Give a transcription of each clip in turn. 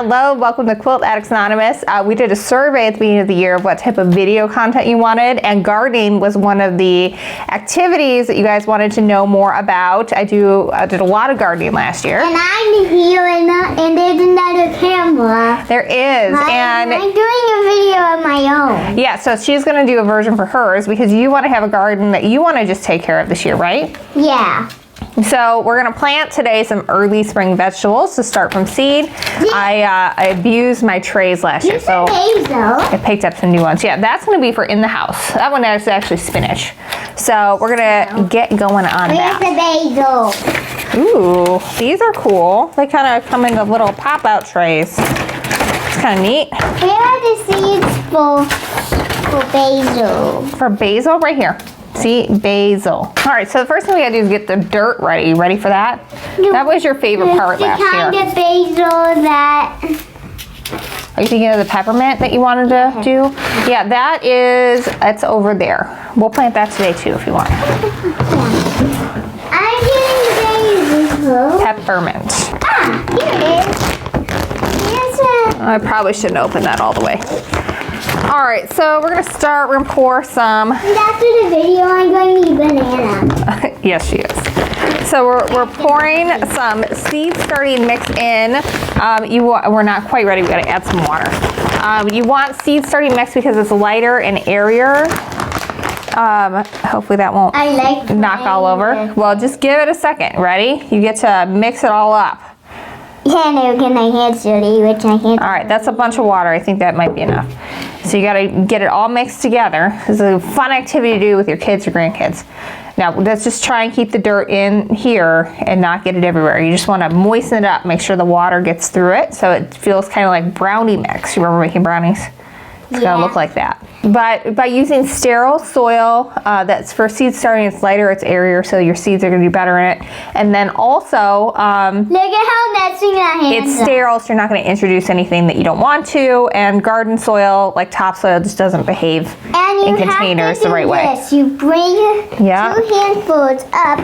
Hello, welcome to Quilt Addicts Anonymous. We did a survey at the beginning of the year of what type of video content you wanted, and gardening was one of the activities that you guys wanted to know more about. I did a lot of gardening last year. And I'm here, and there's another camera. There is, and I'm doing a video of my own. Yeah, so she's going to do a version for hers because you want to have a garden that you want to just take care of this year, right? Yeah. So we're going to plant today some early spring vegetables to start from seed. Yeah. I abused my trays last year, so I picked up some new ones. Yeah, that's going to be for in the house. That one is actually spinach. So we're going to get going on that. Where's the basil? Ooh, these are cool. They kind of come in the little pop-out trays. It's kind of neat. Where are the seeds for basil? For basil, right here. See, basil. All right, so the first thing we gotta do is get the dirt ready. You ready for that? That was your favorite part last year. The kind of basil that... Are you thinking of the peppermint that you wanted to do? Yeah, it's over there. We'll plant that today too if you want. I'm getting basil. Peppermint. Ah, here it is. I probably shouldn't open that all the way. All right, so we're gonna pour some. And after the video, I'm going to eat banana. Yes, she is. So we're pouring some seed starting mix in. We're not quite ready, we gotta add some water. You want seed starting mix because it's lighter and airier. Hopefully that won't knock all over. Well, just give it a second. Ready? You get to mix it all up. Yeah, no, get my hands dirty, which I can't. All right, that's a bunch of water. I think that might be enough. So you gotta get it all mixed together. This is a fun activity to do with your kids or grandkids. Now, let's just try and keep the dirt in here and not get it everywhere. You just wanna moisten it up, make sure the water gets through it so it feels kind of like brownie mix. You remember making brownies? It's gonna look like that. But by using sterile soil, that's for seed starting, it's lighter, it's airier, so your seeds are gonna do better in it. And then also, look at how messy my hands it's sterile, so you're not gonna introduce anything that you don't want to, and garden soil, like topsoil, just doesn't behave in containers the right way. You bring 2 handfuls up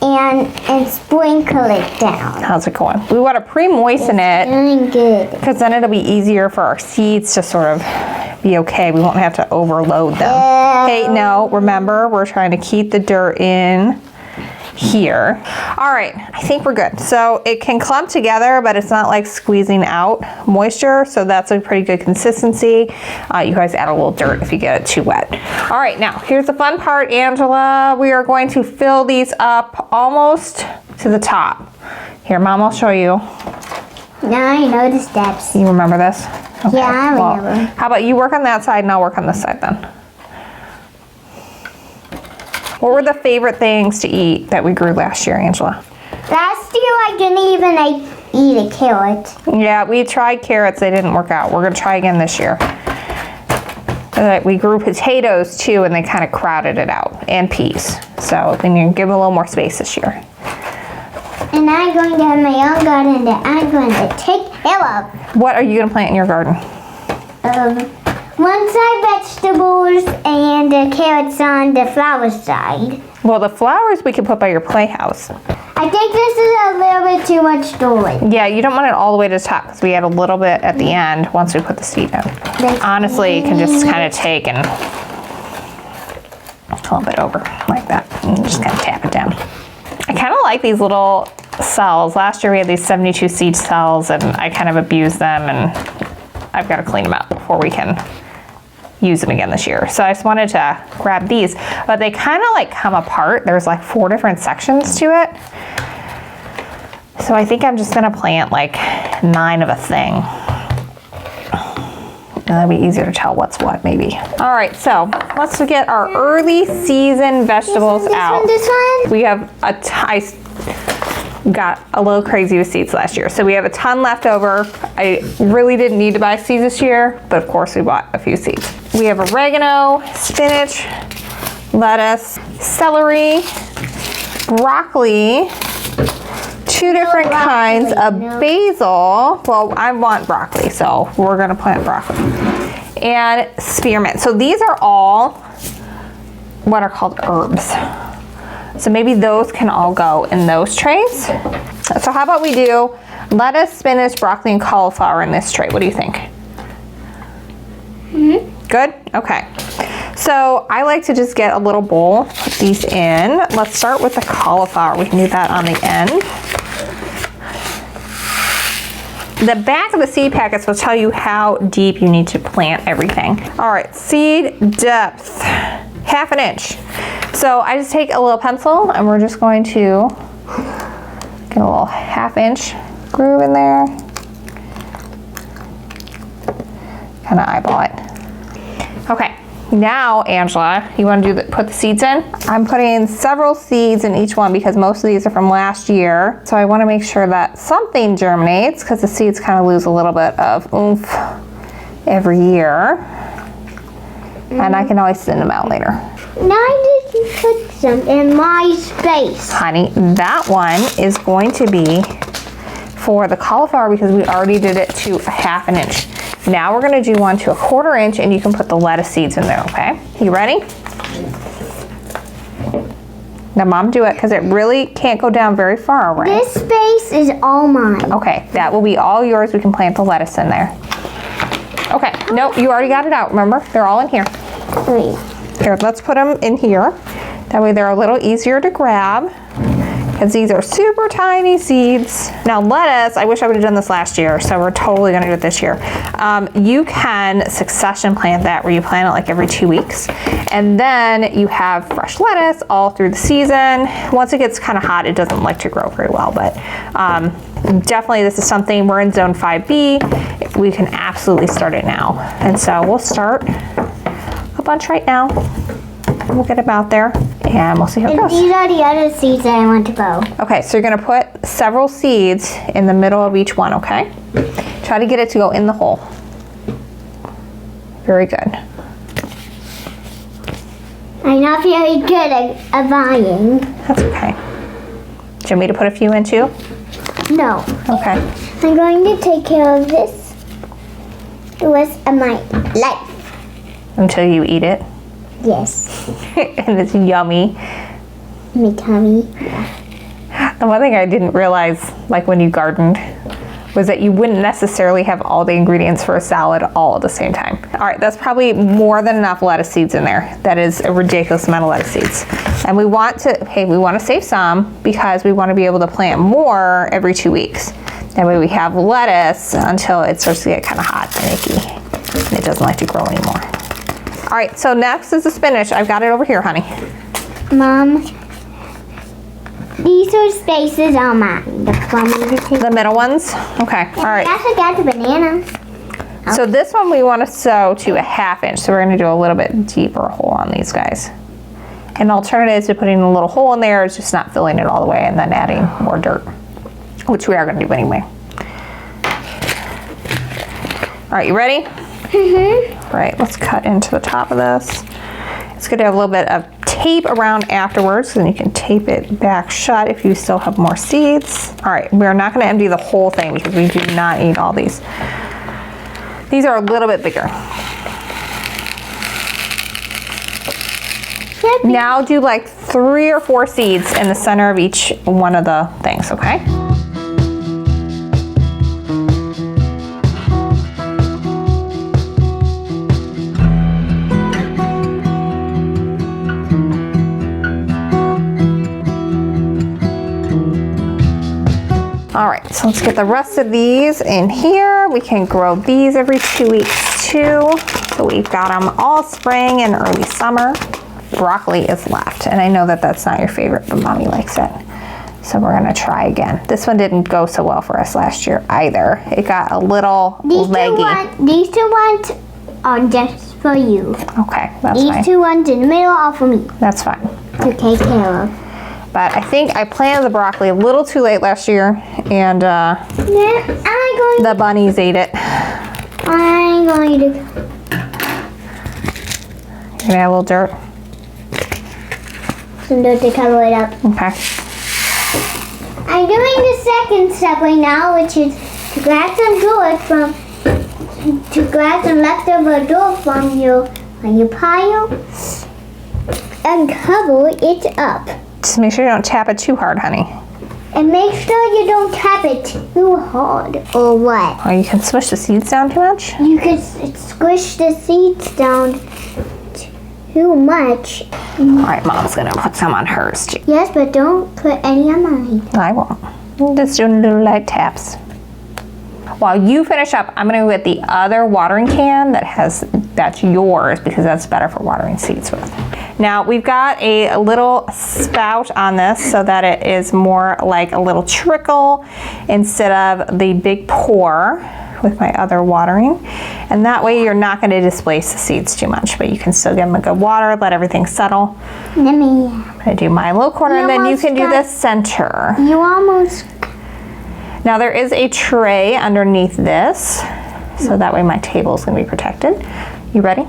and sprinkle it down. How's it going? We want to pre-moisten it Doing good. because then it'll be easier for our seeds to sort of be okay. We won't have to overload them. Hey, no, remember, we're trying to keep the dirt in here. All right, I think we're good. So it can clump together, but it's not like squeezing out moisture, so that's a pretty good consistency. You guys add a little dirt if you get it too wet. All right, now here's the fun part, Angela. We are going to fill these up almost to the top. Here, Mom, I'll show you. Now I know the steps. You remember this? Okay. Yeah, I remember. How about you work on that side and I'll work on this side then? What were the favorite things to eat that we grew last year, Angela? Last year I didn't even eat a carrot. Yeah, we tried carrots, they didn't work out. We're gonna try again this year. We grew potatoes too, and they kind of crowded it out, and peas. So then you give them a little more space this year. And I'm going to have my own garden that I'm going to take care of. What are you gonna plant in your garden? One side vegetables and the carrots on the flower side. Well, the flowers we can put by your playhouse. I think this is a little bit too much storage. Yeah, you don't want it all the way to the top because we add a little bit at the end once we put the seed in. Honestly, you can just kind of take and clump it over like that and just kind of tap it down. I kind of like these little cells. Last year we had these 72 seed cells and I kind of abused them, and I've got to clean them out before we can use them again this year. So I just wanted to grab these, but they kind of like come apart. There's like 4 different sections to it. So I think I'm just gonna plant like 9 of a thing. And that'll be easier to tell what's what, maybe. All right, so let's get our early season vegetables out. This one? We have I got a little crazy with seeds last year. So we have a ton left over. I really didn't need to buy seeds this year, but of course we bought a few seeds. We have oregano, spinach, lettuce, celery, broccoli, 2 different kinds of basil. Well, I want broccoli, so we're gonna plant broccoli. And spearmint. So these are all what are called herbs. So maybe those can all go in those trays. So how about we do lettuce, spinach, broccoli, and cauliflower in this tray. What do you think? Good? Okay. So I like to just get a little bowl, put these in. Let's start with the cauliflower. We can do that on the end. The back of the seed packets will tell you how deep you need to plant everything. All right, seed depth, 1/2 inch. So I just take a little pencil and we're just going to get a little 1/2 inch groove in there. Kind of eyeball it. Okay, now Angela, you want to put the seeds in? I'm putting several seeds in each one because most of these are from last year. So I want to make sure that something germinates because the seeds kind of lose a little bit of oomph every year. And I can always thin them out later. Now I just put some in my space. Honey, that one is going to be for the cauliflower because we already did it to 1/2 inch. Now we're going to do one to 1/4 inch and you can put the lettuce seeds in there, okay? You ready? Now Mom, do it because it really can't go down very far, right? This space is all mine. Okay, that will be all yours. We can plant the lettuce in there. Okay, no, you already got it out, remember? They're all in here. Wait. Here, let's put them in here. That way they're a little easier to grab because these are super tiny seeds. Now lettuce, I wish I would have done this last year, so we're totally gonna do it this year. You can succession plant that where you plant it like every 2 weeks. And then you have fresh lettuce all through the season. Once it gets kind of hot, it doesn't like to grow very well, but definitely this is something, we're in zone 5B. We can absolutely start it now. And so we'll start a bunch right now. We'll get them out there and we'll see how it goes. These are the other seeds that I want to grow. Okay, so you're gonna put several seeds in the middle of each one, okay? Try to get it to go in the hole. Very good. I'm not very good at vying. That's okay. Do you want me to put a few in too? No. Okay. I'm going to take care of this the rest of my life. Until you eat it. Yes. And it's yummy. My tummy. And one thing I didn't realize, like when you gardened, was that you wouldn't necessarily have all the ingredients for a salad all at the same time. All right, that's probably more than enough lettuce seeds in there. That is a ridiculous amount of lettuce seeds. And we want to save some because we want to be able to plant more every 2 weeks. That way we have lettuce until it starts to get kind of hot and icky and it doesn't like to grow anymore. All right, so next is the spinach. I've got it over here, honey. Mom, these are spaces on mine. The middle ones? Okay, all right. I forgot the bananas. So this one we want to sew to 1/2 inch. So we're going to do a little bit deeper hole on these guys. An alternative to putting a little hole in there is just not filling it all the way and then adding more dirt, which we are going to do anyway. All right, you ready? Mm-hmm. All right, let's cut into the top of this. It's going to have a little bit of tape around afterwards, and you can tape it back shut if you still have more seeds. All right, we're not going to empty the whole thing because we do not eat all these. These are a little bit bigger. Now do like 3 or 4 seeds in the center of each one of the things, okay? All right, so let's get the rest of these in here. We can grow these every 2 weeks too. So we've got them all spring and early summer. Broccoli is left, and I know that that's not your favorite, but Mommy likes it. So we're gonna try again. This one didn't go so well for us last year either. It got a little leggy. These two ones are just for you. Okay, that's fine. These two ones in the middle are for me That's fine. to take care of. But I think I planted the broccoli a little too late last year, and the bunnies ate it. I'm going to. You're gonna add a little dirt. Some dirt to cover it up. Okay. I'm doing the second step right now, which is to grab some leftover dirt from your pile and cover it up. Just make sure you don't tap it too hard, honey. And make sure you don't tap it too hard. Or what? Oh, you can smush the seeds down too much? You can squish the seeds down too much. All right, Mom's gonna put some on hers too. Yes, but don't put any on mine. I won't. I'm just doing little light taps. While you finish up, I'm gonna get the other watering can that's yours because that's better for watering seeds with. Now we've got a little spout on this so that it is more like a little trickle instead of the big pour with my other watering. And that way you're not gonna displace the seeds too much, but you can still give them a good water, let everything settle. Let me. I'm gonna do my little corner and then you can do the center. You almost. Now there is a tray underneath this, so that way my table is gonna be protected. You ready?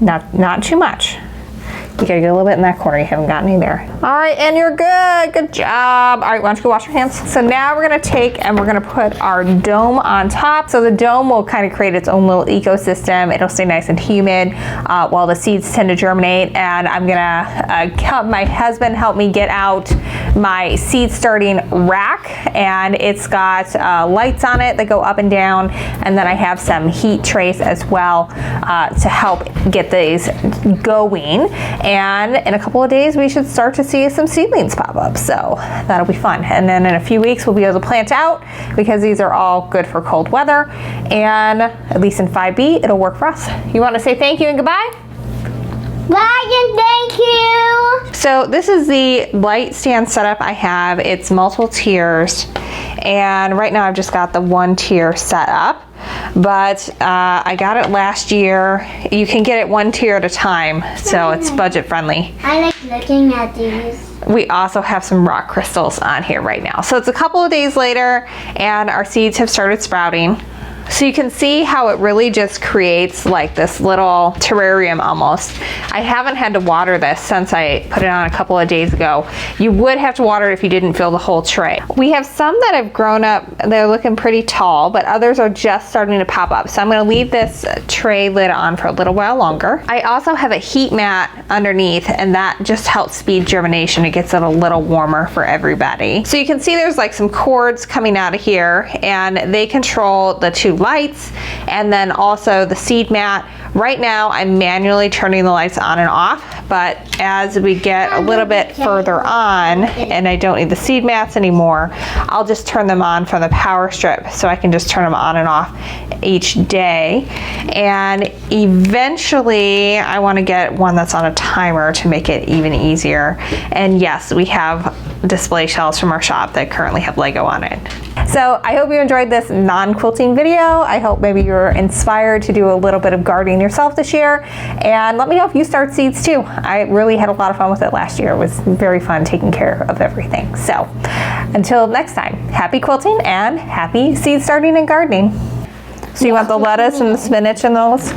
Not too much. You gotta get a little bit in that corner. You haven't gotten any there. All right, and you're good. Good job. All right, why don't you go wash your hands? So now we're gonna take and we're gonna put our dome on top. So the dome will kind of create its own little ecosystem. It'll stay nice and humid while the seeds tend to germinate. And I'm gonna help my husband help me get out my seed starting rack, and it's got lights on it that go up and down. And then I have some heat trays as well to help get these going. And in a couple of days, we should start to see some seedlings pop up. So that'll be fun. And then in a few weeks, we'll be able to plant out because these are all good for cold weather. And at least in 5B, it'll work for us. You want to say thank you and goodbye? Bye and thank you. So this is the light stand setup I have. It's multiple tiers. And right now I've just got the one tier set up. But I got it last year. You can get it one tier at a time, so it's budget friendly. I like looking at these. We also have some rock crystals on here right now. So it's a couple of days later and our seeds have started sprouting. So you can see how it really just creates like this little terrarium almost. I haven't had to water this since I put it on a couple of days ago. You would have to water it if you didn't fill the whole tray. We have some that have grown up, they're looking pretty tall, but others are just starting to pop up. So I'm gonna leave this tray lid on for a little while longer. I also have a heat mat underneath, and that just helps speed germination. It gets it a little warmer for everybody. So you can see there's like some cords coming out of here, and they control the two lights and then also the seed mat. Right now I'm manually turning the lights on and off, but as we get a little bit further on and I don't need the seed mats anymore, I'll just turn them on from the power strip so I can just turn them on and off each day. And eventually I want to get one that's on a timer to make it even easier. And yes, we have display shelves from our shop that currently have Lego on it. So I hope you enjoyed this non-quilting video. I hope maybe you're inspired to do a little bit of gardening yourself this year. And let me know if you start seeds too. I really had a lot of fun with it last year. It was very fun taking care of everything. So until next time, happy quilting and happy seed starting and gardening. So you want the lettuce and the spinach and those?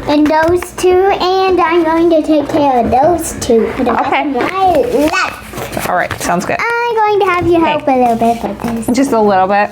And those two, and I'm going to take care of those two for the rest of my life. All right, sounds good. I'm going to have you help a little bit with this. Just a little bit.